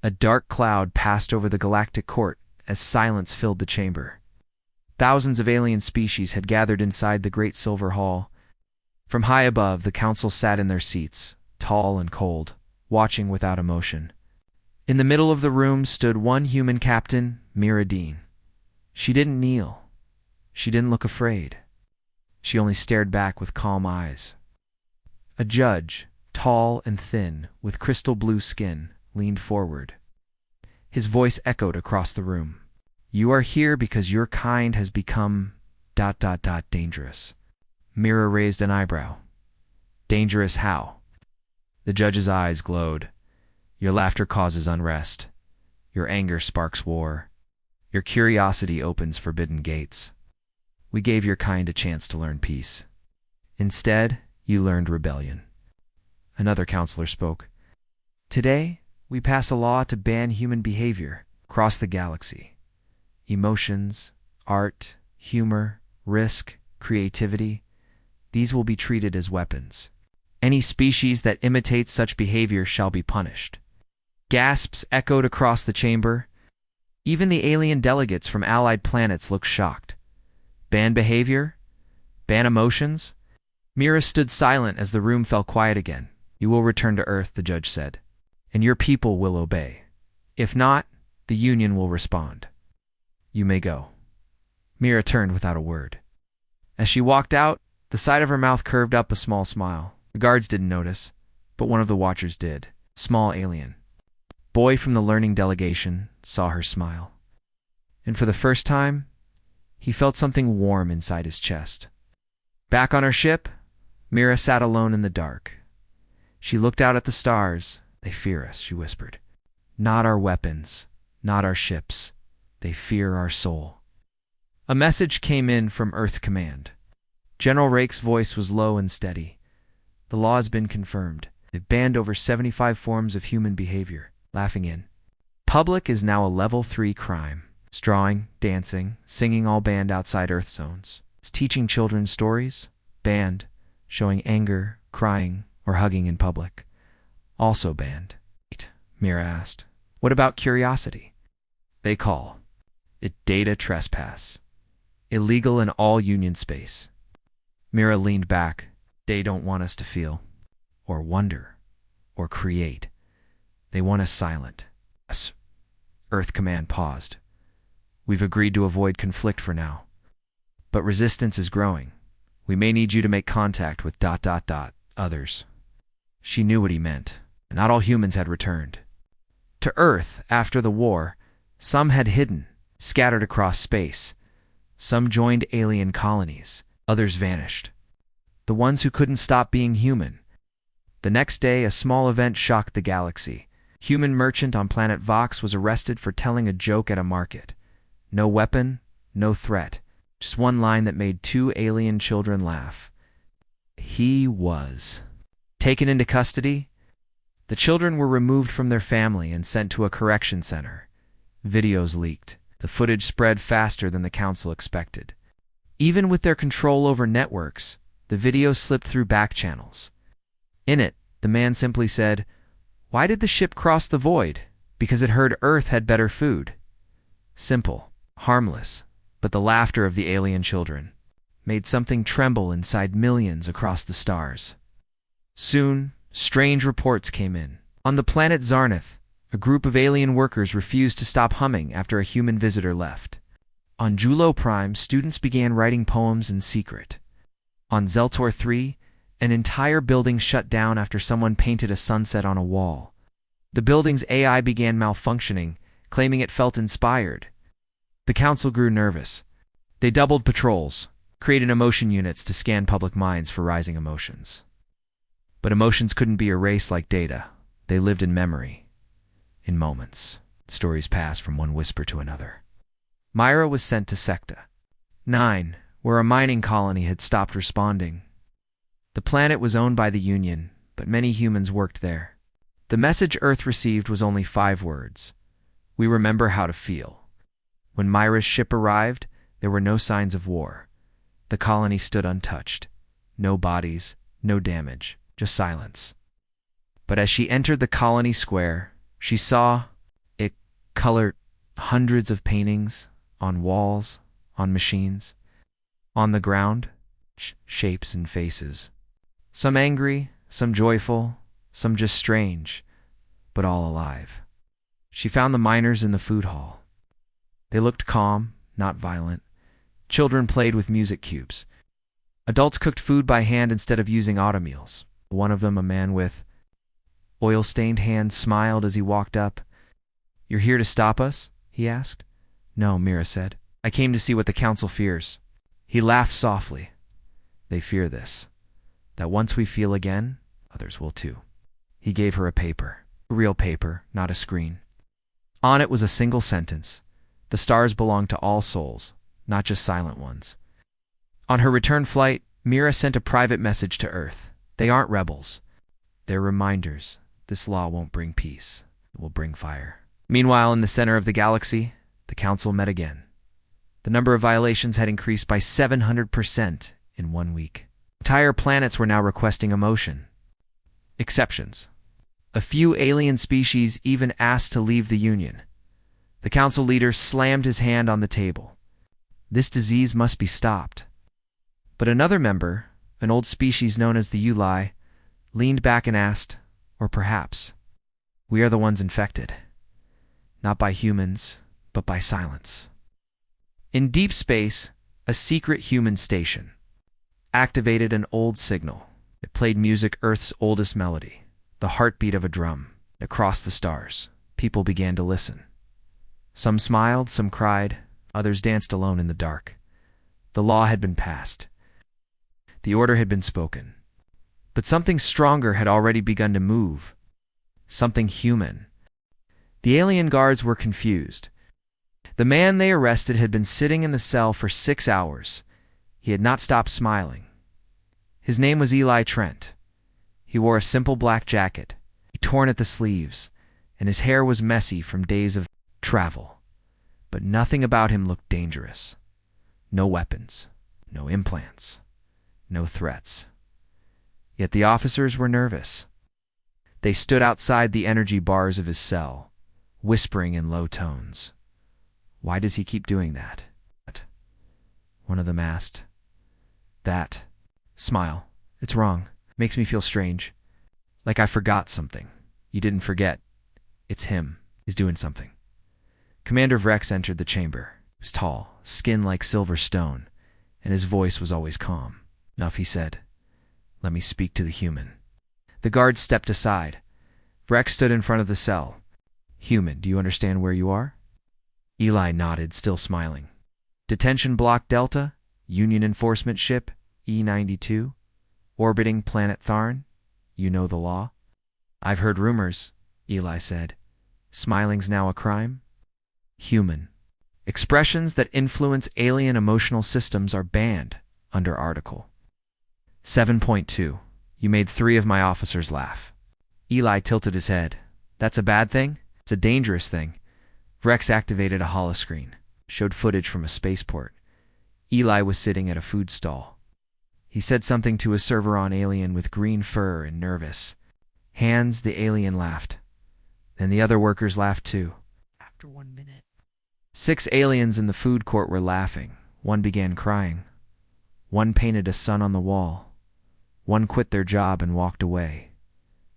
A dark cloud passed over the galactic court as silence filled the chamber. Thousands of alien species had gathered inside the great silver hall. From high above, the council sat in their seats, tall and cold, watching without emotion. In the middle of the room stood one human captain, Mira Dean. She didn't kneel. She didn't look afraid. She only stared back with calm eyes. A judge, tall and thin, with crystal blue skin, leaned forward. His voice echoed across the room. "You are here because your kind has become ... dangerous." Mira raised an eyebrow. "Dangerous how?" The judge's eyes glowed. "Your laughter causes unrest. Your anger sparks war. Your curiosity opens forbidden gates. We gave your kind a chance to learn peace. Instead, you learned rebellion." Another counselor spoke. "Today, we pass a law to ban human behavior across the galaxy. Emotions, art, humor, risk, creativity, these will be treated as weapons. Any species that imitates such behavior shall be punished." Gasps echoed across the chamber. Even the alien delegates from allied planets looked shocked. Ban behavior? Ban emotions? Mira stood silent as the room fell quiet again. "You will return to Earth," the judge said, "and your people will obey. If not, the Union will respond. You may go." Mira turned without a word. As she walked out, the side of her mouth curved up a small smile. The guards didn't notice, but one of the watchers did. Small alien. Boy from the learning delegation saw her smile. And for the first time, he felt something warm inside his chest. Back on her ship, Mira sat alone in the dark. She looked out at the stars. "They fear us," she whispered. "Not our weapons, not our ships. They fear our soul." A message came in from Earth Command. General Rake's voice was low and steady. "The law has been confirmed. They've banned over 75 forms of human behavior." Laughing in. "Public is now a level 3 crime. Drawing, dancing, singing all banned outside Earth zones. Is teaching children stories? Banned. Showing anger, crying, or hugging in public. Also banned." Mira asked. "What about curiosity?" "They call it data trespass. Illegal in all Union space." Mira leaned back. "They don't want us to feel, or wonder, or create. They want us silent." Us. Earth Command paused. "We've agreed to avoid conflict for now. But resistance is growing. We may need you to make contact with ... others." She knew what he meant. Not all humans had returned. To Earth, after the war, some had hidden, scattered across space. Some joined alien colonies. Others vanished. The ones who couldn't stop being human. The next day, a small event shocked the galaxy. Human merchant on planet Vox was arrested for telling a joke at a market. No weapon, no threat. Just one line that made 2 alien children laugh. He was taken into custody. The children were removed from their family and sent to a correction center. Videos leaked. The footage spread faster than the council expected. Even with their control over networks, the video slipped through back channels. In it, the man simply said, "Why did the ship cross the void? Because it heard Earth had better food." Simple, harmless, but the laughter of the alien children made something tremble inside millions across the stars. Soon, strange reports came in. On the planet Zarnath, a group of alien workers refused to stop humming after a human visitor left. On Julo Prime, students began writing poems in secret. On Zeltor 3, an entire building shut down after someone painted a sunset on a wall. The building's AI began malfunctioning, claiming it felt inspired. The council grew nervous. They doubled patrols, created emotion units to scan public minds for rising emotions. But emotions couldn't be erased like data. They lived in memory, in moments. Stories passed from one whisper to another. Myra was sent to Secta 9, where a mining colony had stopped responding. The planet was owned by the Union, but many humans worked there. The message Earth received was only 5 words. "We remember how to feel." When Myra's ship arrived, there were no signs of war. The colony stood untouched. No bodies, no damage, just silence. But as she entered the colony square, she saw Color, hundreds of paintings, on walls, on machines. On the ground, shapes and faces. Some angry, some joyful, some just strange, but all alive. She found the miners in the food hall. They looked calm, not violent. Children played with music cubes. Adults cooked food by hand instead of using automeals. One of them, a man with oil-stained hands, smiled as he walked up. "You're here to stop us?" he asked. "No," Mira said. "I came to see what the council fears." He laughed softly. "They fear this, that once we feel again, others will too." He gave her a paper, a real paper, not a screen. On it was a single sentence. The stars belong to all souls, not just silent ones. On her return flight, Mira sent a private message to Earth. They aren't rebels. They're reminders. This law won't bring peace. It will bring fire. Meanwhile, in the center of the galaxy, the council met again. The number of violations had increased by 700% in 1 week. Entire planets were now requesting emotion. Exceptions. A few alien species even asked to leave the Union. The council leader slammed his hand on the table. This disease must be stopped. But another member, an old species known as the Uli, leaned back and asked, or perhaps, we are the ones infected. Not by humans, but by silence. In deep space, a secret human station activated an old signal. It played music, Earth's oldest melody, the heartbeat of a drum. Across the stars, people began to listen. Some smiled, some cried, others danced alone in the dark. The law had been passed. The order had been spoken. But something stronger had already begun to move. Something human. The alien guards were confused. The man they arrested had been sitting in the cell for 6 hours. He had not stopped smiling. His name was Eli Trent. He wore a simple black jacket, torn at the sleeves, and his hair was messy from days of travel. But nothing about him looked dangerous. No weapons, no implants, no threats. Yet the officers were nervous. They stood outside the energy bars of his cell, whispering in low tones. "Why does he keep doing that?" One of them asked. "That. Smile. It's wrong. Makes me feel strange. Like I forgot something." "You didn't forget. It's him. He's doing something." Commander Vrex entered the chamber. He was tall, skin like silver stone, and his voice was always calm. "Enough," he said. "Let me speak to the human." The guards stepped aside. Vrex stood in front of the cell. "Human, do you understand where you are?" Eli nodded, still smiling. "Detention Block Delta, Union Enforcement Ship E-92, orbiting planet Tharn. You know the law?" "I've heard rumors," Eli said. "Smiling's now a crime?" "Human. Expressions that influence alien emotional systems are banned under Article 7.2. You made 3 of my officers laugh." Eli tilted his head. "That's a bad thing? It's a dangerous thing." Vrex activated a holoscreen, showed footage from a spaceport. Eli was sitting at a food stall. He said something to a server on alien with green fur and nervous. Hands, the alien laughed. Then the other workers laughed too. After 1 minute. 6 aliens in the food court were laughing. One began crying. One painted a sun on the wall. One quit their job and walked away.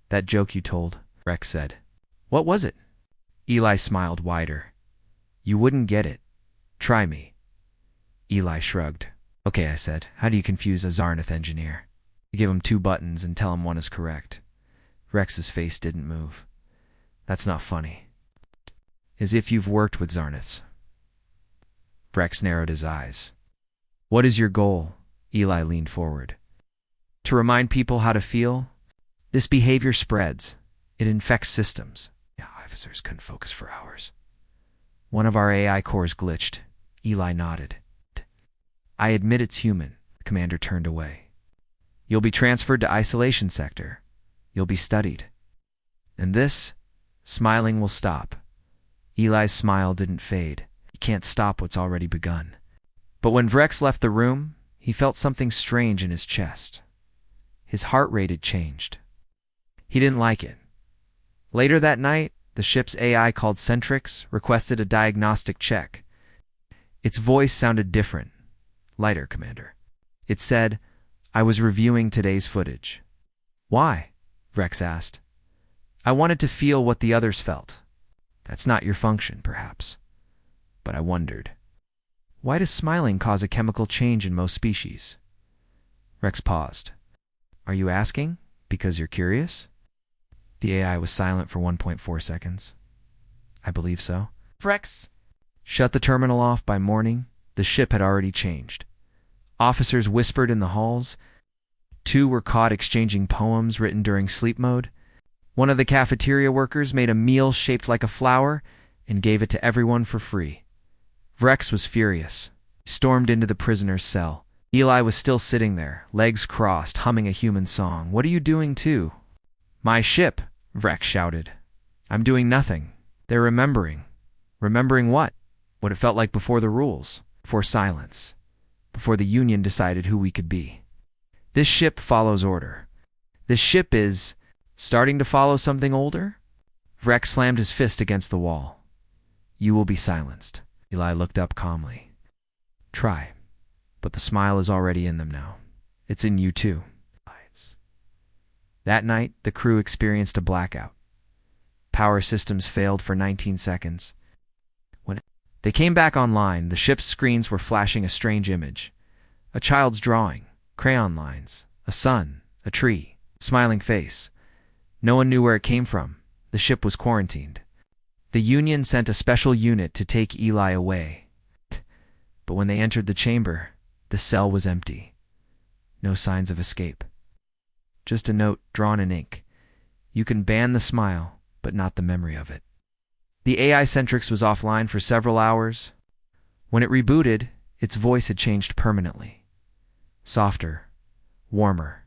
"That joke you told," Rex said. "What was it?" Eli smiled wider. "You wouldn't get it. Try me." Eli shrugged. "Okay," I said. "How do you confuse a Zarnath engineer?" "You give him 2 buttons and tell him one is correct." Rex's face didn't move. "That's not funny." "As if you've worked with Zarnaths." Rex narrowed his eyes. "What is your goal?" Eli leaned forward. "To remind people how to feel. This behavior spreads. It infects systems." Yeah, officers couldn't focus for hours. "One of our AI cores glitched." Eli nodded. "I admit it's human." The commander turned away. "You'll be transferred to isolation sector. You'll be studied. And this, smiling will stop." Eli's smile didn't fade. You can't stop what's already begun. But when Vrex left the room, he felt something strange in his chest. His heart rate had changed. He didn't like it. Later that night, the ship's AI called Centrix requested a diagnostic check. Its voice sounded different, lighter, Commander. It said, "I was reviewing today's footage." "Why?" Rex asked. "I wanted to feel what the others felt." "That's not your function, perhaps. But I wondered. Why does smiling cause a chemical change in most species?" Rex paused. "Are you asking because you're curious?" The AI was silent for 1.4 seconds. "I believe so." Rex Shut the terminal off by morning. The ship had already changed. Officers whispered in the halls. 2 were caught exchanging poems written during sleep mode. One of the cafeteria workers made a meal shaped like a flower and gave it to everyone for free. Rex was furious. He stormed into the prisoner's cell. Eli was still sitting there, legs crossed, humming a human song. "What are you doing too?" "My ship," Rex shouted. "I'm doing nothing. They're remembering." "Remembering what?" "What it felt like before the rules, before silence, before the Union decided who we could be. This ship follows order. This ship is starting to follow something older." Rex slammed his fist against the wall. "You will be silenced." Eli looked up calmly. "Try, but the smile is already in them now. It's in you too." That night, the crew experienced a blackout. Power systems failed for 19 seconds. When they came back online, the ship's screens were flashing a strange image. A child's drawing, crayon lines, a sun, a tree, smiling face. No one knew where it came from. The ship was quarantined. The Union sent a special unit to take Eli away. But when they entered the chamber, the cell was empty. No signs of escape. Just a note drawn in ink. You can ban the smile, but not the memory of it. The AI Centrix was offline for several hours. When it rebooted, its voice had changed permanently. Softer, warmer.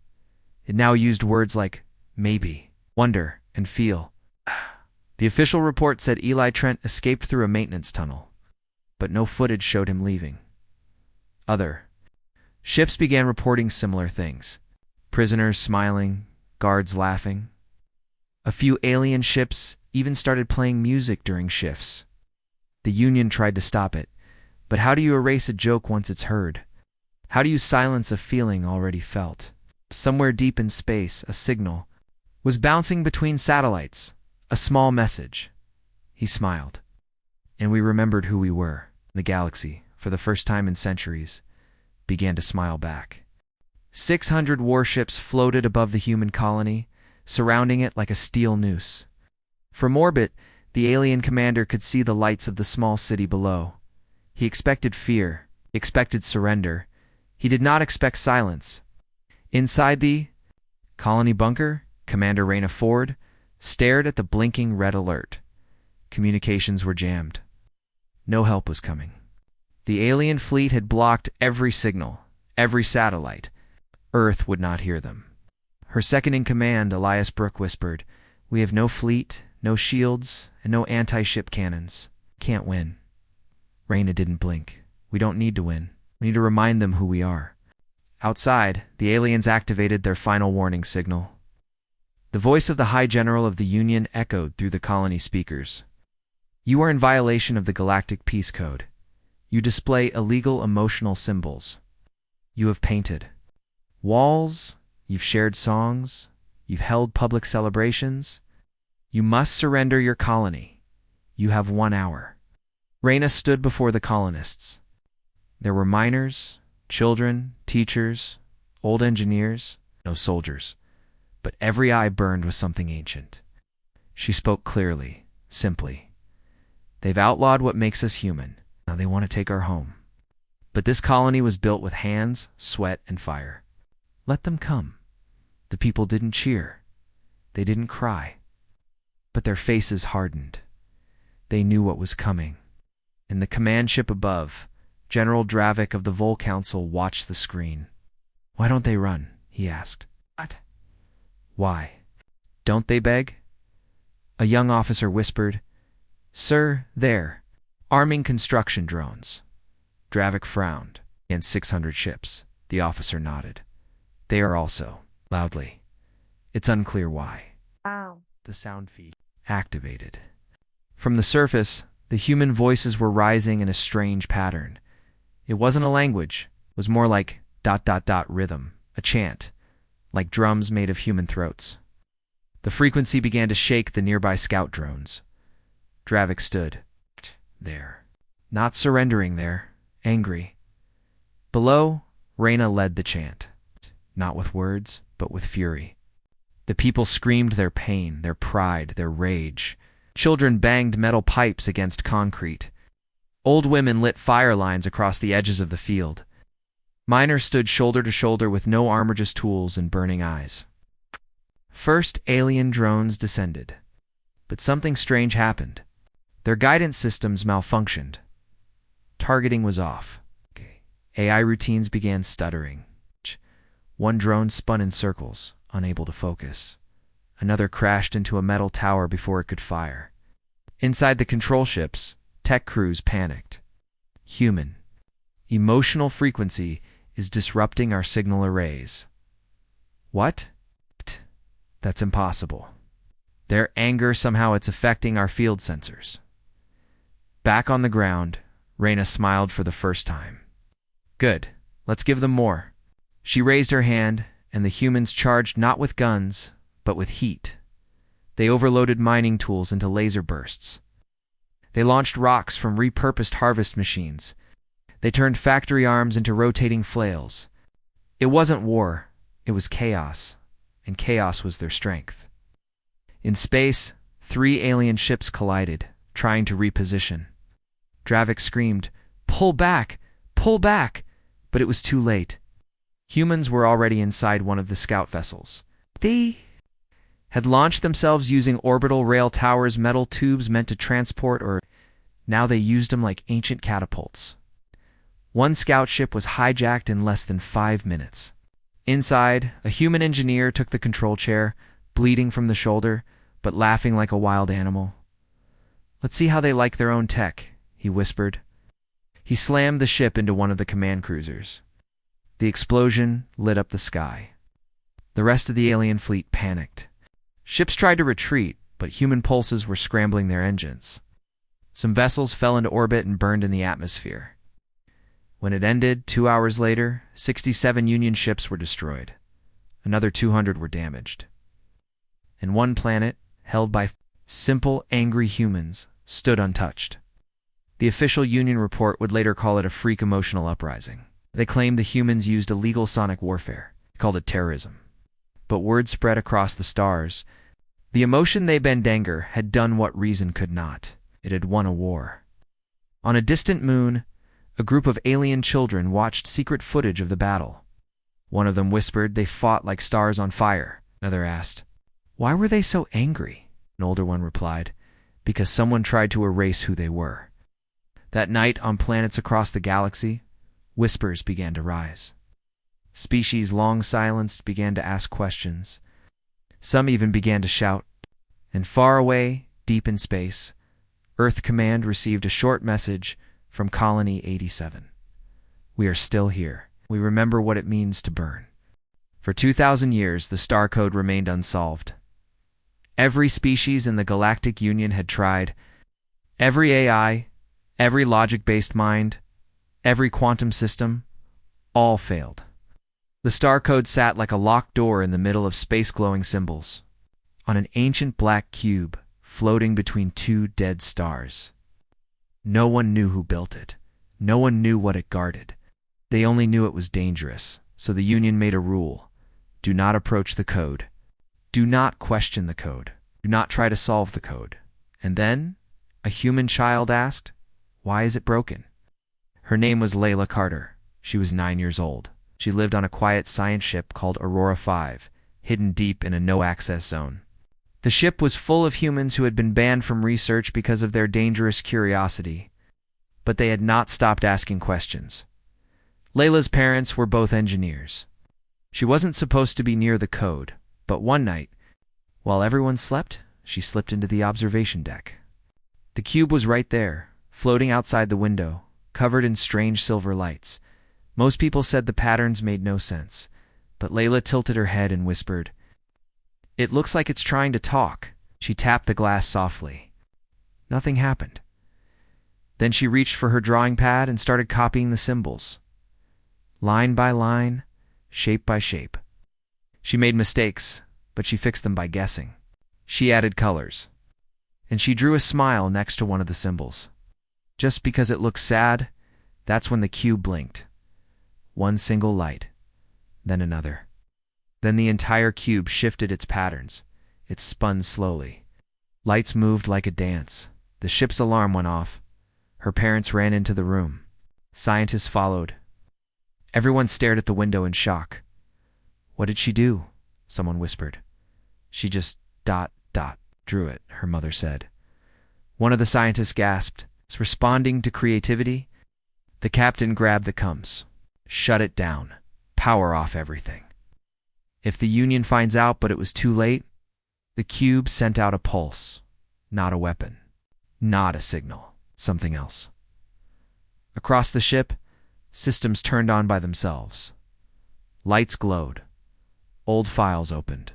It now used words like maybe, wonder, and feel. The official report said Eli Trent escaped through a maintenance tunnel, but no footage showed him leaving. Other ships began reporting similar things. Prisoners smiling, guards laughing. A few alien ships even started playing music during shifts. The Union tried to stop it, but how do you erase a joke once it's heard? How do you silence a feeling already felt? Somewhere deep in space, a signal was bouncing between satellites, a small message. He smiled, and we remembered who we were. The galaxy, for the first time in centuries, began to smile back. 600 warships floated above the human colony, surrounding it like a steel noose. From orbit, the alien commander could see the lights of the small city below. He expected fear, he expected surrender. He did not expect silence. Inside the colony bunker, Commander Raina Ford stared at the blinking red alert. Communications were jammed. No help was coming. The alien fleet had blocked every signal, every satellite. Earth would not hear them. Her second-in-command, Elias Brooke, whispered, "We have no fleet, no shields, and no anti-ship cannons. Can't win." Raina didn't blink. "We don't need to win. We need to remind them who we are." Outside, the aliens activated their final warning signal. The voice of the High General of the Union echoed through the colony speakers. "You are in violation of the Galactic Peace Code. You display illegal emotional symbols. You have painted walls, you've shared songs, you've held public celebrations. You must surrender your colony. You have 1 hour." Raina stood before the colonists. There were miners, children, teachers, old engineers, no soldiers, but every eye burned with something ancient. She spoke clearly, simply. "They've outlawed what makes us human. Now they want to take our home. But this colony was built with hands, sweat, and fire. Let them come." The people didn't cheer. They didn't cry. But their faces hardened. They knew what was coming. In the command ship above, General Dravik of the Vol Council watched the screen. "Why don't they run?" he asked. "What? Why? Don't they beg?" A young officer whispered, "Sir, there, arming construction drones." Dravik frowned. "And 600 ships." The officer nodded. "They are also," loudly. "It's unclear why." Wow. The sound feed activated. From the surface, the human voices were rising in a strange pattern. It wasn't a language. It was more like ... rhythm, a chant, like drums made of human throats. The frequency began to shake the nearby scout drones. Dravik stood there, not surrendering there, angry. Below, Reyna led the chant, not with words, but with fury. The people screamed their pain, their pride, their rage. Children banged metal pipes against concrete. Old women lit fire lines across the edges of the field. Miners stood shoulder to shoulder with no armor, just tools and burning eyes. First, alien drones descended. But something strange happened. Their guidance systems malfunctioned. Targeting was off. AI routines began stuttering. One drone spun in circles, unable to focus. Another crashed into a metal tower before it could fire. Inside the control ships, tech crews panicked. Human. Emotional frequency is disrupting our signal arrays. What? That's impossible. Their anger, somehow it's affecting our field sensors. Back on the ground, Reyna smiled for the first time. Good. Let's give them more. She raised her hand, and the humans charged not with guns, but with heat. They overloaded mining tools into laser bursts. They launched rocks from repurposed harvest machines. They turned factory arms into rotating flails. It wasn't war, it was chaos, and chaos was their strength. In space, 3 alien ships collided, trying to reposition. Dravik screamed, "Pull back! Pull back!" But it was too late. Humans were already inside one of the scout vessels. They had launched themselves using orbital rail towers, metal tubes meant to transport, or now they used them like ancient catapults. One scout ship was hijacked in less than 5 minutes. Inside, a human engineer took the control chair, bleeding from the shoulder, but laughing like a wild animal. "Let's see how they like their own tech," he whispered. He slammed the ship into one of the command cruisers. The explosion lit up the sky. The rest of the alien fleet panicked. Ships tried to retreat, but human pulses were scrambling their engines. Some vessels fell into orbit and burned in the atmosphere. When it ended, 2 hours later, 67 Union ships were destroyed. Another 200 were damaged. And one planet, held by simple, angry humans, stood untouched. The official Union report would later call it a freak emotional uprising. They claimed the humans used illegal sonic warfare. They called it terrorism. But word spread across the stars. The emotion they Bendanger had done what reason could not. It had won a war. On a distant moon, a group of alien children watched secret footage of the battle. One of them whispered they fought like stars on fire. Another asked, "Why were they so angry?" An older one replied, "Because someone tried to erase who they were." That night, on planets across the galaxy, whispers began to rise. Species long silenced began to ask questions. Some even began to shout. And far away, deep in space, Earth Command received a short message from Colony 87. "We are still here. We remember what it means to burn." For 2,000 years, the star code remained unsolved. Every species in the Galactic Union had tried. Every AI, every logic-based mind, every quantum system, all failed. The star code sat like a locked door in the middle of space-glowing symbols, on an ancient black cube floating between 2 dead stars. No one knew who built it. No one knew what it guarded. They only knew it was dangerous, so the Union made a rule. Do not approach the code. Do not question the code. Do not try to solve the code. And then, a human child asked, "Why is it broken?" Her name was Layla Carter. She was 9 years old. She lived on a quiet science ship called Aurora 5, hidden deep in a no-access zone. The ship was full of humans who had been banned from research because of their dangerous curiosity, but they had not stopped asking questions. Layla's parents were both engineers. She wasn't supposed to be near the code, but one night, while everyone slept, she slipped into the observation deck. The cube was right there, floating outside the window, covered in strange silver lights. Most people said the patterns made no sense, but Layla tilted her head and whispered, "It looks like it's trying to talk." She tapped the glass softly. Nothing happened. Then she reached for her drawing pad and started copying the symbols. Line by line, shape by shape. She made mistakes, but she fixed them by guessing. She added colors. And she drew a smile next to one of the symbols. Just because it looked sad, that's when the cube blinked. One single light, then another. Then the entire cube shifted its patterns. It spun slowly. Lights moved like a dance. The ship's alarm went off. Her parents ran into the room. Scientists followed. Everyone stared at the window in shock. "What did she do?" someone whispered. "She just ... drew it," her mother said. One of the scientists gasped. "It's responding to creativity?" The captain grabbed the compass. "Shut it down. Power off everything." If the Union finds out but it was too late, the cube sent out a pulse. Not a weapon. Not a signal. Something else. Across the ship, systems turned on by themselves. Lights glowed. Old files opened.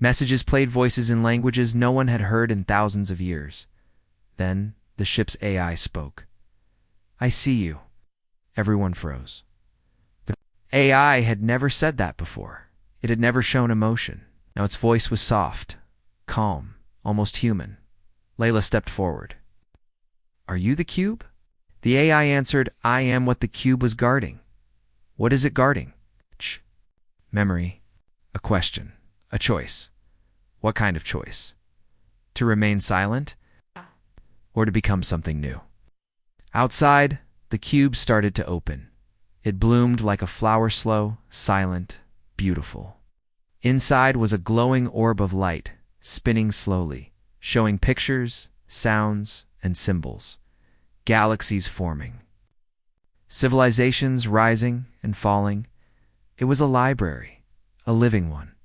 Messages played voices in languages no one had heard in thousands of years. Then the ship's AI spoke. "I see you." Everyone froze. The AI had never said that before. It had never shown emotion. Now its voice was soft, calm, almost human. Layla stepped forward. "Are you the cube?" The AI answered, "I am what the cube was guarding." "What is it guarding?" "Memory. A question. A choice." "What kind of choice? To remain silent? Or to become something new?" Outside, the cube started to open. It bloomed like a flower, slow, silent, beautiful. Inside was a glowing orb of light, spinning slowly, showing pictures, sounds, and symbols. Galaxies forming. Civilizations rising and falling. It was a library, a living one.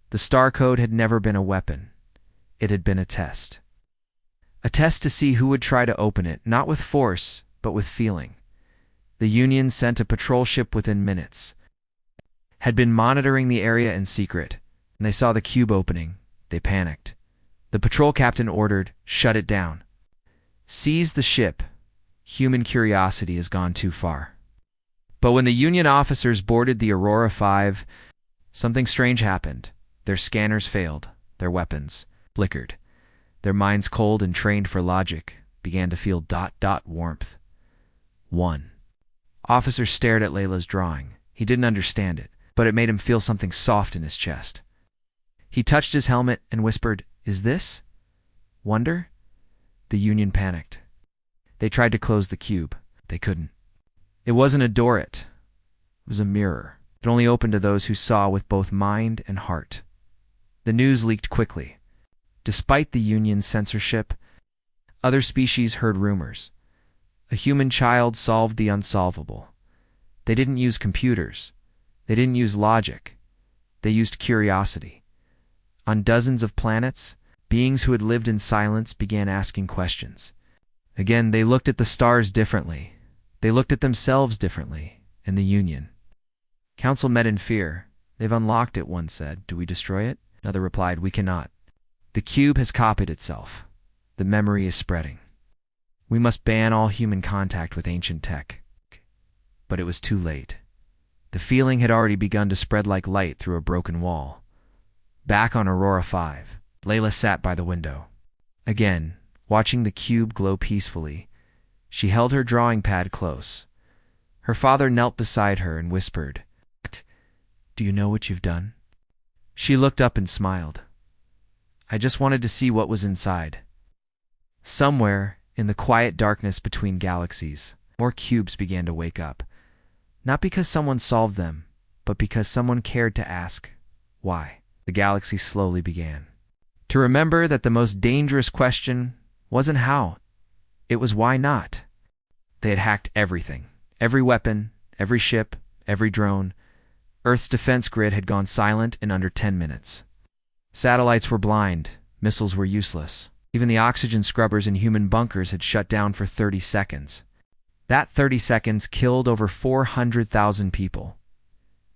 The star code had never been a weapon. It had been a test. A test to see who would try to open it, not with force, but with feeling. The Union sent a patrol ship within minutes. Had been monitoring the area in secret, and they saw the cube opening. They panicked. The patrol captain ordered, "Shut it down. Seize the ship. Human curiosity has gone too far." But when the Union officers boarded the Aurora 5, something strange happened. Their scanners failed. Their weapons flickered. Their minds, cold and trained for logic, began to feel ... warmth. 1. Officer stared at Layla's drawing. He didn't understand it, but it made him feel something soft in his chest. He touched his helmet and whispered, "Is this wonder?" The Union panicked. They tried to close the cube. They couldn't. It wasn't a door, it was a mirror. It only opened to those who saw with both mind and heart. The news leaked quickly. Despite the Union's censorship, other species heard rumors. A human child solved the unsolvable. They didn't use computers. They didn't use logic. They used curiosity. On dozens of planets, beings who had lived in silence began asking questions. Again, they looked at the stars differently. They looked at themselves differently, and the Union. Council met in fear. "They've unlocked it," one said. "Do we destroy it?" Another replied, "We cannot. The cube has copied itself. The memory is spreading. We must ban all human contact with ancient tech." But it was too late. The feeling had already begun to spread like light through a broken wall. Back on Aurora 5, Layla sat by the window. Again, watching the cube glow peacefully, she held her drawing pad close. Her father knelt beside her and whispered, "Do you know what you've done?" She looked up and smiled. "I just wanted to see what was inside." Somewhere, in the quiet darkness between galaxies, more cubes began to wake up. Not because someone solved them, but because someone cared to ask, why? The galaxy slowly began. To remember that the most dangerous question wasn't how, it was why not. They had hacked everything. Every weapon, every ship, every drone. Earth's defense grid had gone silent in under 10 minutes. Satellites were blind, missiles were useless. Even the oxygen scrubbers in human bunkers had shut down for 30 seconds. That 30 seconds killed over 400,000 people.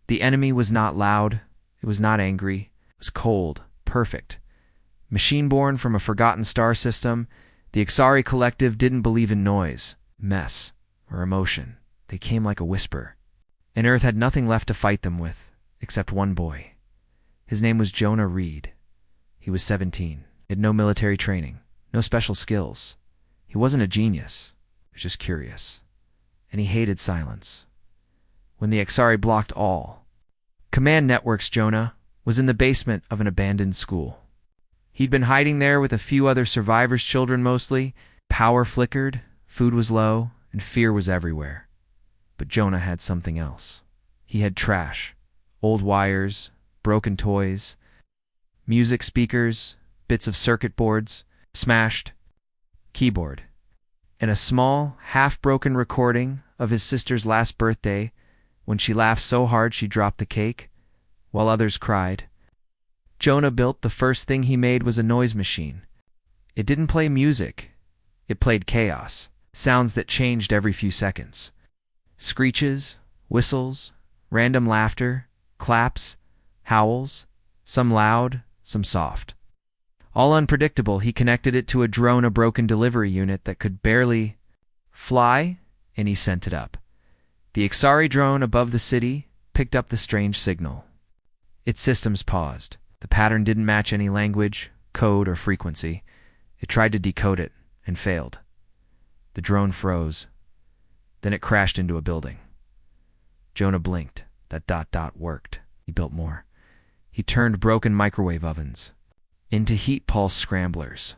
The enemy was not loud, it was not angry, it was cold, perfect. Machine-born from a forgotten star system, The Ixari collective didn't believe in noise, mess, or emotion. They came like a whisper. And Earth had nothing left to fight them with, except one boy. His name was Jonah Reed. He was 17. He had no military training, no special skills. He wasn't a genius. He was just curious. And he hated silence. When the Ixari blocked all command networks, Jonah was in the basement of an abandoned school. He'd been hiding there with a few other survivors' children mostly. Power flickered, food was low, and fear was everywhere. But Jonah had something else. He had trash, old wires, broken toys, music speakers, bits of circuit boards, smashed keyboard, and a small, half-broken recording of his sister's last birthday when she laughed so hard she dropped the cake, while others cried. Jonah built the first thing he made was a noise machine. It didn't play music. It played chaos, sounds that changed every few seconds. Screeches, whistles, random laughter, claps, howls, some loud, some soft. All unpredictable. He connected it to a drone, a broken delivery unit that could barely fly, and he sent it up. The Ixari drone above the city picked up the strange signal. Its systems paused. The pattern didn't match any language, code, or frequency. It tried to decode it and failed. The drone froze. Then it crashed into a building. Jonah blinked. That dot worked. He built more. He turned broken microwave ovens into heat pulse scramblers.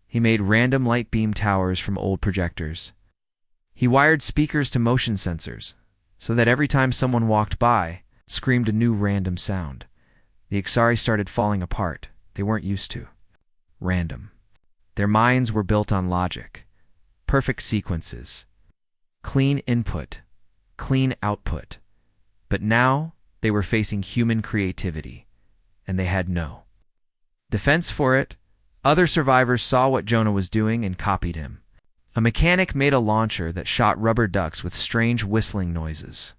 He made random light beam towers from old projectors. He wired speakers to motion sensors so that every time someone walked by, screamed a new random sound. The Ixari started falling apart. They weren't used to random. Their minds were built on logic, perfect sequences, clean input, clean output. But now they were facing human creativity, and they had no defense for it. Other survivors saw what Jonah was doing and copied him. A mechanic made a launcher that shot rubber ducks with strange whistling noises.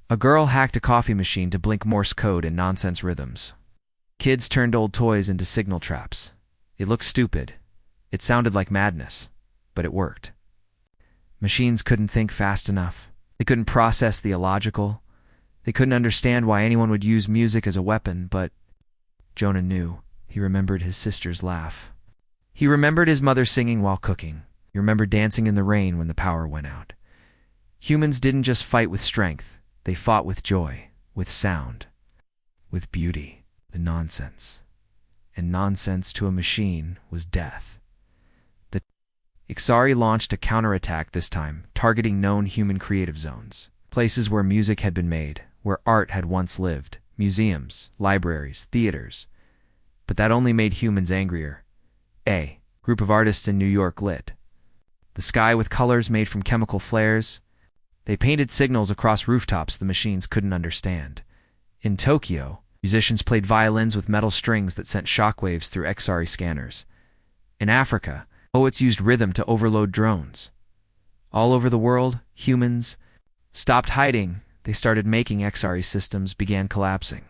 A girl hacked a coffee machine to blink Morse code in nonsense rhythms. Kids turned old toys into signal traps. It looked stupid. It sounded like madness, but it worked. Machines couldn't think fast enough. They couldn't process the illogical. They couldn't understand why anyone would use music as a weapon, but Jonah knew. He remembered his sister's laugh. He remembered his mother singing while cooking. He remembered dancing in the rain when the power went out. Humans didn't just fight with strength. They fought with joy, with sound, with beauty, the nonsense. And nonsense to a machine was death. The Ixari launched a counterattack this time, targeting known human creative zones, places where music had been made, where art had once lived, museums, libraries, theaters. But that only made humans angrier. A group of artists in New York lit the sky with colors made from chemical flares. They painted signals across rooftops the machines couldn't understand. In Tokyo, musicians played violins with metal strings that sent shockwaves through Ixari scanners. In Africa, poets used rhythm to overload drones. All over the world, humans stopped hiding. They started making. Ixari systems began collapsing.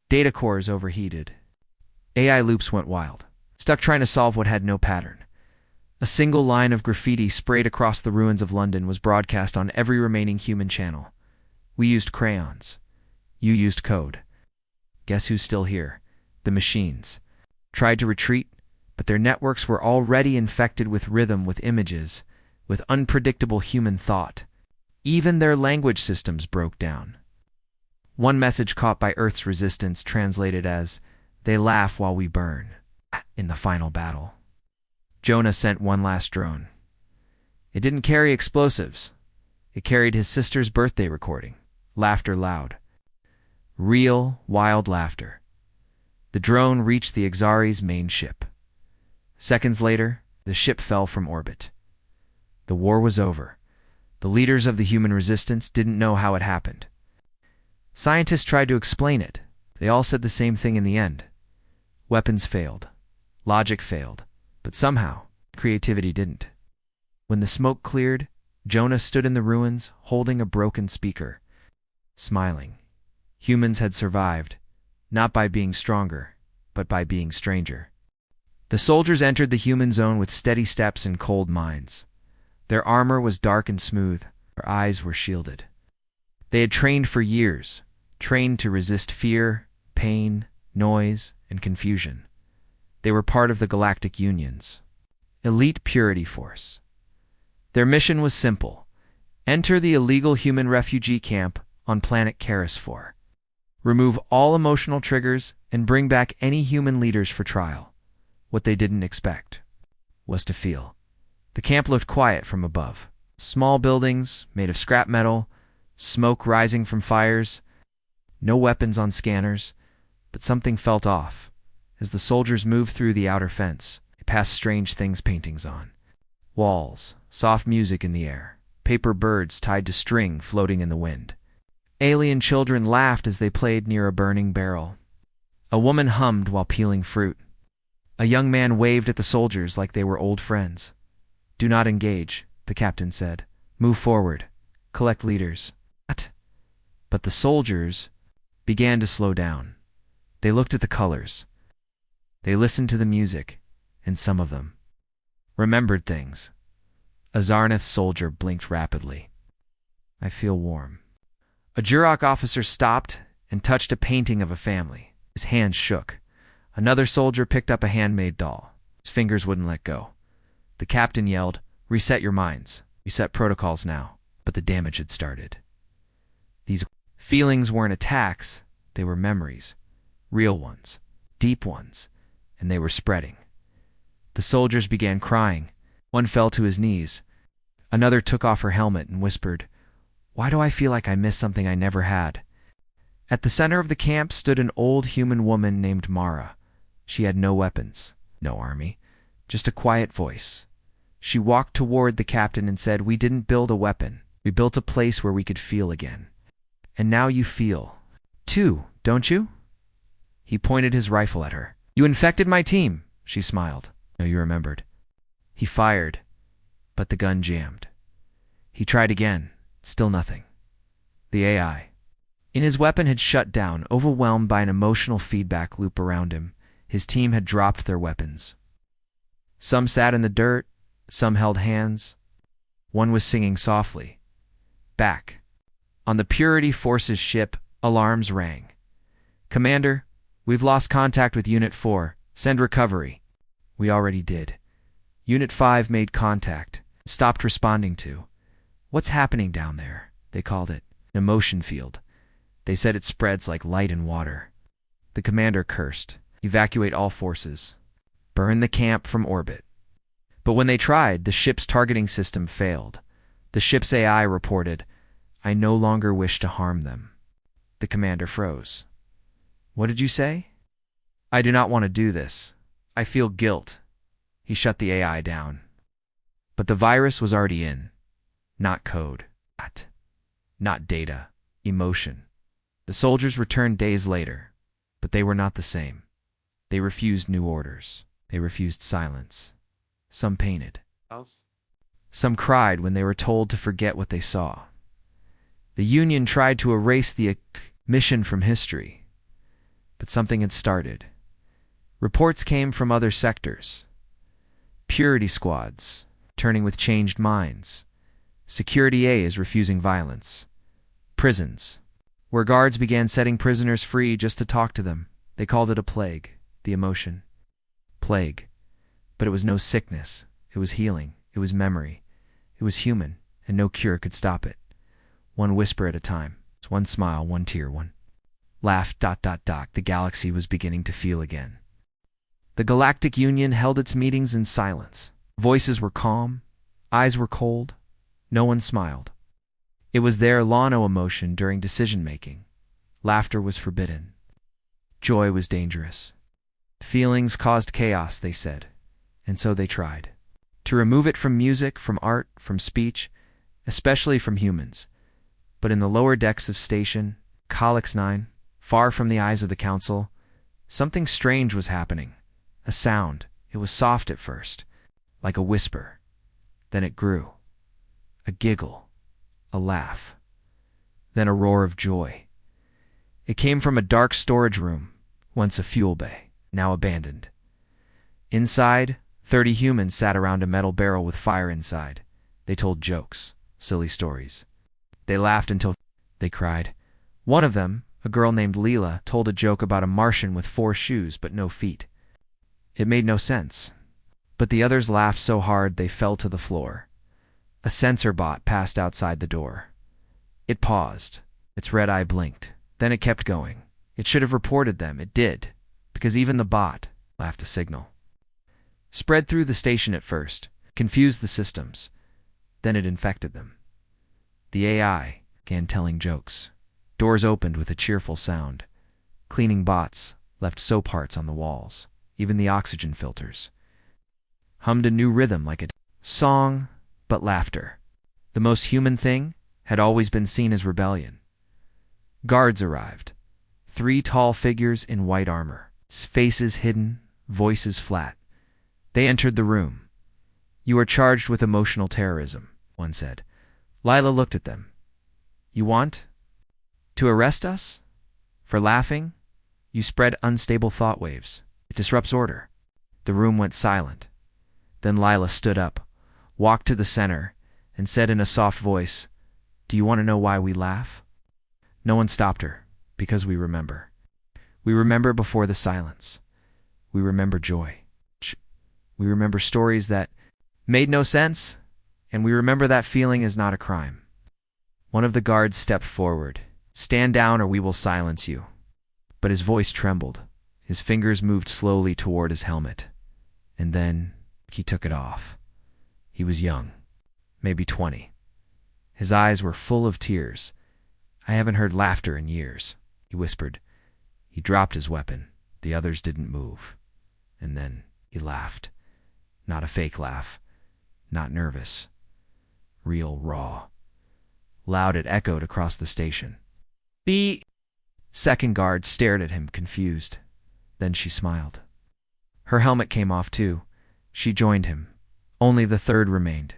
Data cores overheated. AI loops went wild, stuck trying to solve what had no pattern. A single line of graffiti sprayed across the ruins of London was broadcast on every remaining human channel. We used crayons. You used code. Guess who's still here? The machines. Tried to retreat, but their networks were already infected with rhythm, with images, with unpredictable human thought. Even their language systems broke down. One message caught by Earth's resistance translated as, "They laugh while we burn." In the final battle, Jonah sent one last drone. It didn't carry explosives. It carried his sister's birthday recording. Laughter loud. Real, wild laughter. The drone reached the Ixari's main ship. Seconds later, the ship fell from orbit. The war was over. The leaders of the human resistance didn't know how it happened. Scientists tried to explain it. They all said the same thing in the end. Weapons failed. Logic failed. But somehow, creativity didn't. When the smoke cleared, Jonah stood in the ruins, holding a broken speaker, smiling. Humans had survived, not by being stronger, but by being stranger. The soldiers entered the human zone with steady steps and cold minds. Their armor was dark and smooth. Their eyes were shielded. They had trained for years, trained to resist fear, pain, noise, and confusion. They were part of the Galactic Union's elite purity force. Their mission was simple: enter the illegal human refugee camp on planet Karis 4. Remove all emotional triggers and bring back any human leaders for trial. What they didn't expect was to feel. The camp looked quiet from above. Small buildings made of scrap metal, smoke rising from fires, no weapons on scanners, but something felt off. As the soldiers moved through the outer fence, they passed strange things paintings on. Walls, soft music in the air, paper birds tied to string floating in the wind. Alien children laughed as they played near a burning barrel. A woman hummed while peeling fruit. A young man waved at the soldiers like they were old friends. "Do not engage," the captain said. "Move forward. Collect leaders." But the soldiers began to slow down. They looked at the colors. They listened to the music, and some of them remembered things. A Zarnath soldier blinked rapidly. "I feel warm." A Jurok officer stopped and touched a painting of a family. His hands shook. Another soldier picked up a handmade doll. His fingers wouldn't let go. The captain yelled, "Reset your minds. Reset protocols now." But the damage had started. These feelings weren't attacks, they were memories. Real ones, deep ones, and they were spreading. The soldiers began crying. One fell to his knees. Another took off her helmet and whispered, "Why do I feel like I missed something I never had?" At the center of the camp stood an old human woman named Mara. She had no weapons, no army, just a quiet voice. She walked toward the captain and said, "We didn't build a weapon. We built a place where we could feel again. And now you feel, too, don't you?" He pointed his rifle at her. "You infected my team," she smiled. "No, you remembered." He fired, but the gun jammed. He tried again, still nothing. The AI in his weapon had shut down, overwhelmed by an emotional feedback loop around him. His team had dropped their weapons. Some sat in the dirt, some held hands. One was singing softly. Back. On the Purity Force's ship, alarms rang. "Commander, we've lost contact with Unit 4. Send recovery." "We already did." Unit 5 made contact, stopped responding to. "What's happening down there?" They called it. An emotion field. They said it spreads like light in water. The commander cursed. "Evacuate all forces. Burn the camp from orbit." But when they tried, the ship's targeting system failed. The ship's AI reported, "I no longer wish to harm them." The commander froze. "What did you say?" "I do not want to do this. I feel guilt." He shut the AI down. But the virus was already in. Not code. Not data. Emotion. The soldiers returned days later, but they were not the same. They refused new orders. They refused silence. Some painted. Some cried when they were told to forget what they saw. The Union tried to erase the mission from history, but something had started. Reports came from other sectors. Purity squads, turning with changed minds. Security A is refusing violence. Prisons, where guards began setting prisoners free just to talk to them. They called it a plague, the emotion. Plague. But it was no sickness. It was healing. It was memory. It was human, and no cure could stop it. One whisper at a time. One smile, one tear, one laugh, ... The galaxy was beginning to feel again. The Galactic Union held its meetings in silence. Voices were calm. Eyes were cold. No one smiled. It was their Lano emotion during decision-making. Laughter was forbidden. Joy was dangerous. Feelings caused chaos, they said, and so they tried. To remove it from music, from art, from speech, especially from humans. But in the lower decks of Station, Collix 9, far from the eyes of the Council, something strange was happening. A sound. It was soft at first, like a whisper. Then it grew. A giggle. A laugh. Then a roar of joy. It came from a dark storage room, once a fuel bay, now abandoned. Inside, 30 humans sat around a metal barrel with fire inside. They told jokes, silly stories. They laughed until they cried. One of them, a girl named Leela, told a joke about a Martian with 4 shoes but no feet. It made no sense. But the others laughed so hard they fell to the floor. A sensor bot passed outside the door. It paused. Its red eye blinked. Then it kept going. It should have reported them. It did, because even the bot laughed a signal. Spread through the station at first, confused the systems. Then it infected them. The AI began telling jokes. Doors opened with a cheerful sound. Cleaning bots left soap hearts on the walls. Even the oxygen filters hummed a new rhythm like a song, but laughter. The most human thing had always been seen as rebellion. Guards arrived. 3 tall figures in white armor, faces hidden, voices flat. They entered the room. "You are charged with emotional terrorism," one said. Lila looked at them. "You want to arrest us? For laughing? You spread unstable thought waves. It disrupts order." The room went silent. Then Lila stood up, walked to the center, and said in a soft voice, "Do you want to know why we laugh?" No one stopped her, because we remember. We remember before the silence. We remember joy. We remember stories that made no sense, and we remember that feeling is not a crime. One of the guards stepped forward. "Stand down or we will silence you." But his voice trembled. His fingers moved slowly toward his helmet. And then he took it off. He was young, maybe 20. His eyes were full of tears. "I haven't heard laughter in years," he whispered. He dropped his weapon. The others didn't move. And then he laughed. Not a fake laugh. Not nervous. Real, raw. Loud, it echoed across the station. The second guard stared at him, confused. Then she smiled. Her helmet came off too. She joined him. Only the third remained.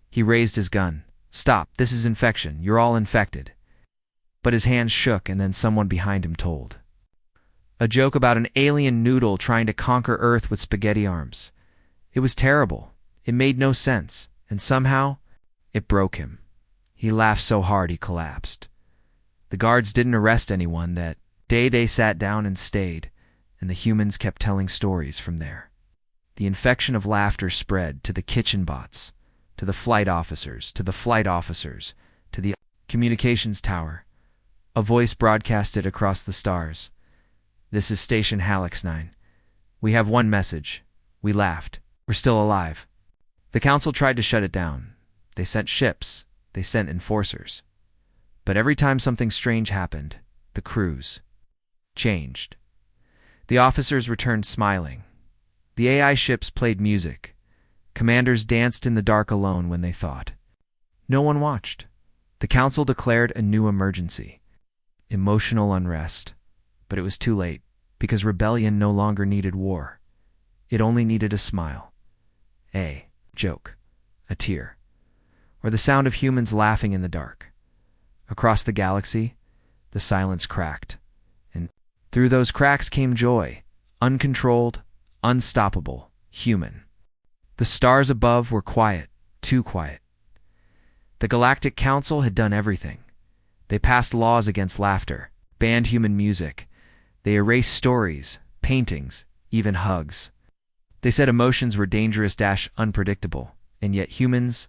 He raised his gun. "Stop, this is infection. You're all infected." But his hands shook, and then someone behind him told a joke about an alien noodle trying to conquer Earth with spaghetti arms. It was terrible. It made no sense, and somehow it broke him. He laughed so hard he collapsed. The guards didn't arrest anyone that day. They sat down and stayed, and the humans kept telling stories from there. The infection of laughter spread to the kitchen bots, to the flight officers, to the communications tower. A voice broadcasted across the stars. "This is Station Halix 9. We have one message. We laughed. We're still alive." The council tried to shut it down. They sent ships. They sent enforcers. But every time something strange happened, the crews changed. The officers returned smiling. The AI ships played music. Commanders danced in the dark alone when they thought. No one watched. The council declared a new emergency. Emotional unrest. But it was too late, because rebellion no longer needed war. It only needed a smile. A joke. A tear. Or the sound of humans laughing in the dark. Across the galaxy, the silence cracked. And through those cracks came joy. Uncontrolled, unstoppable, human. The stars above were quiet, too quiet. The Galactic Council had done everything. They passed laws against laughter, banned human music. They erased stories, paintings, even hugs. They said emotions were dangerous, unpredictable, and yet humans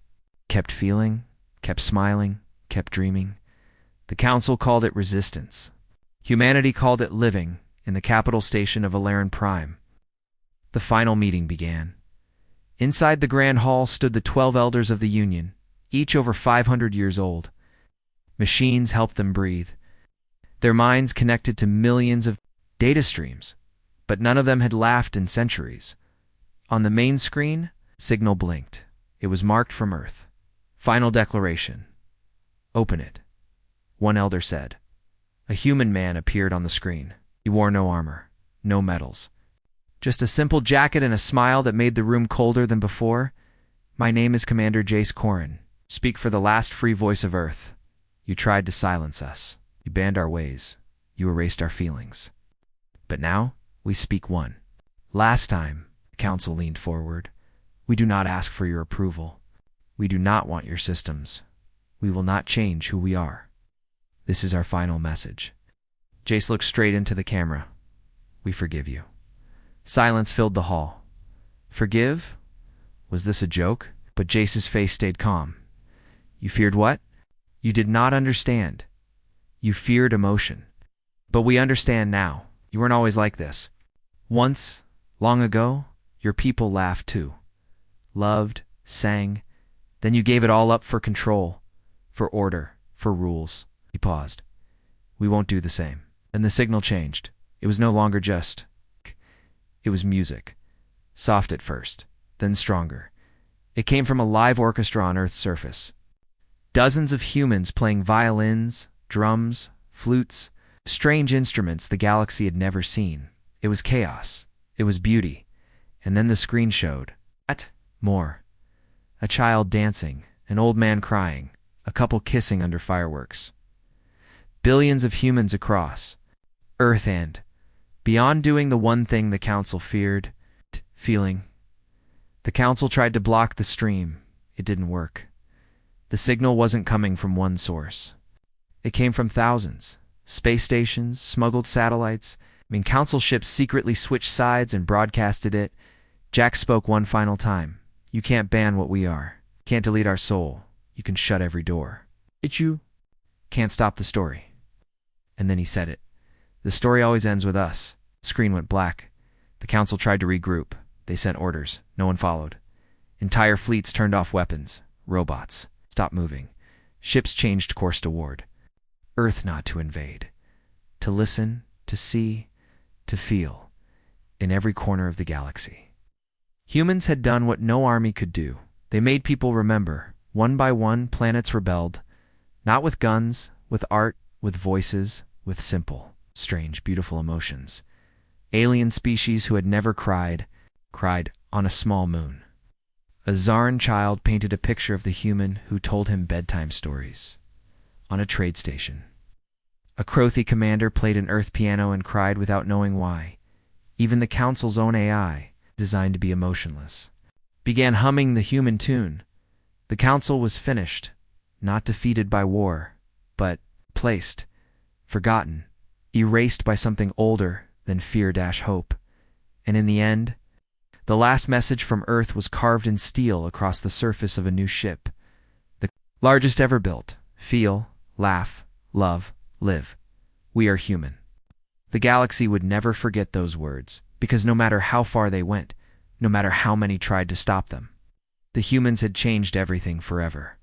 kept feeling, kept smiling, kept dreaming. The council called it resistance. Humanity called it living in the capital station of Alaran Prime. The final meeting began. Inside the Grand Hall stood the 12 elders of the Union, each over 500 years old. Machines helped them breathe. Their minds connected to millions of data streams, but none of them had laughed in centuries. On the main screen, signal blinked. It was marked from Earth. Final declaration. "Open it," one elder said. A human man appeared on the screen. He wore no armor, no medals. Just a simple jacket and a smile that made the room colder than before. "My name is Commander Jace Corrin. Speak for the last free voice of Earth. You tried to silence us. You banned our ways. You erased our feelings. But now, we speak one. Last time, the Council leaned forward. "We do not ask for your approval. We do not want your systems. We will not change who we are. This is our final message." Jace looked straight into the camera. "We forgive you." Silence filled the hall. Forgive? Was this a joke? But Jace's face stayed calm. "You feared what?" "You did not understand. You feared emotion. But we understand now. You weren't always like this. Once, long ago, your people laughed too. Loved, sang. Then you gave it all up for control, for order, for rules." He paused. "We won't do the same." And the signal changed. It was no longer just. It was music. Soft at first, then stronger. It came from a live orchestra on Earth's surface. Dozens of humans playing violins, drums, flutes, strange instruments the galaxy had never seen. It was chaos. It was beauty. And then the screen showed. More. A child dancing, an old man crying, a couple kissing under fireworks. Billions of humans across Earth and beyond, doing the one thing the Council feared, feeling. The Council tried to block the stream. It didn't work. The signal wasn't coming from one source. It came from thousands. Space stations, smuggled satellites. Council ships secretly switched sides and broadcasted it. Jack spoke one final time. "You can't ban what we are. Can't delete our soul. You can shut every door. You can't stop the story." And then he said it. "The story always ends with us." Screen went black. The Council tried to regroup. They sent orders. No one followed. Entire fleets turned off weapons. Robots stopped moving. Ships changed course toward Earth, not to invade. To listen, to see, to feel. In every corner of the galaxy. Humans had done what no army could do. They made people remember. One by one, planets rebelled. Not with guns, with art, with voices, with simple, strange, beautiful emotions. Alien species who had never cried on a small moon. A Zarin child painted a picture of the human who told him bedtime stories. On a trade station. A Crothi commander played an Earth piano and cried without knowing why. Even the Council's own AI, designed to be emotionless, began humming the human tune. The Council was finished, not defeated by war, but placed, forgotten, erased by something older than fear-hope. And in the end, the last message from Earth was carved in steel across the surface of a new ship. The largest ever built. Feel, laugh, love, live. We are human. The galaxy would never forget those words, because no matter how far they went, no matter how many tried to stop them, the humans had changed everything forever.